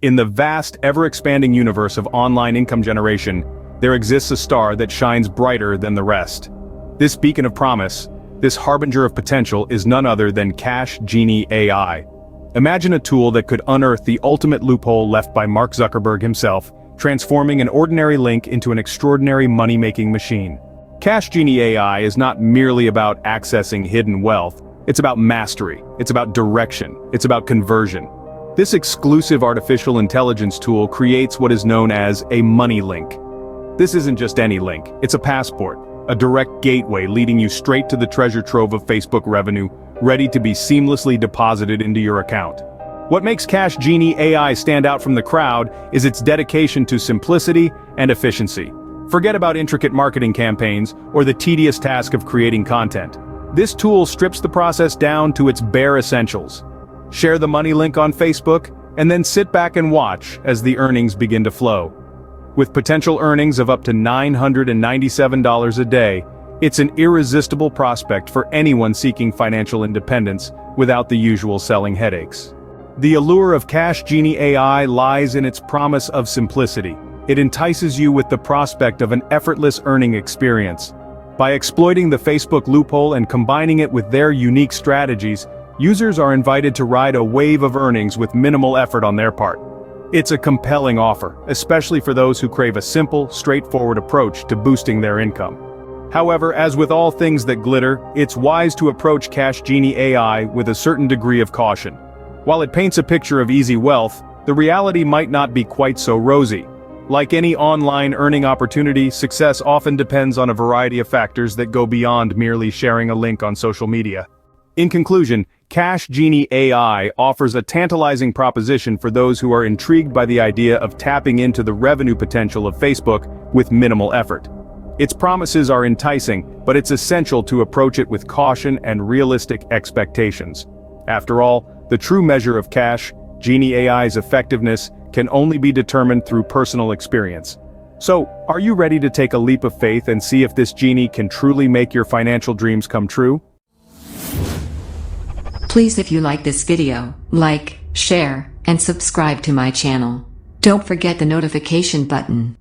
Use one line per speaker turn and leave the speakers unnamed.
In the vast, ever-expanding universe of online income generation, there exists a star that shines brighter than the rest. This beacon of promise, this harbinger of potential is none other than GENIE AI. Imagine a tool that could unearth the ultimate loophole left by Mark Zuckerberg himself, transforming an ordinary link into an extraordinary money-making machine. GENIE AI is not merely about accessing hidden wealth, it's about mastery, it's about direction, it's about conversion. This exclusive artificial intelligence tool creates what is known as a money link. This isn't just any link, it's a passport, a direct gateway leading you straight to the treasure trove of Facebook revenue, ready to be seamlessly deposited into your account. What makes GENIE AI stand out from the crowd is its dedication to simplicity and efficiency. Forget about intricate marketing campaigns or the tedious task of creating content. This tool strips the process down to its bare essentials. Share the money link on Facebook, and then sit back and watch as the earnings begin to flow. With potential earnings of up to $997 a day, it's an irresistible prospect for anyone seeking financial independence without the usual selling headaches. The allure of GENIE AI lies in its promise of simplicity. It entices you with the prospect of an effortless earning experience. By exploiting the Facebook loophole and combining it with their unique strategies, users are invited to ride a wave of earnings with minimal effort on their part. It's a compelling offer, especially for those who crave a simple, straightforward approach to boosting their income. However, as with all things that glitter, it's wise to approach GENIE AI with a certain degree of caution. While it paints a picture of easy wealth, the reality might not be quite so rosy. Like any online earning opportunity, success often depends on a variety of factors that go beyond merely sharing a link on social media. In conclusion, GENIE AI offers a tantalizing proposition for those who are intrigued by the idea of tapping into the revenue potential of Facebook with minimal effort. Its promises are enticing, but it's essential to approach it with caution and realistic expectations. After all, the true measure of GENIE AI's effectiveness can only be determined through personal experience. So, are you ready to take a leap of faith and see if this genie can truly make your financial dreams come true?
Please, if you like this video, like, share, and subscribe to my channel. Don't forget the notification button.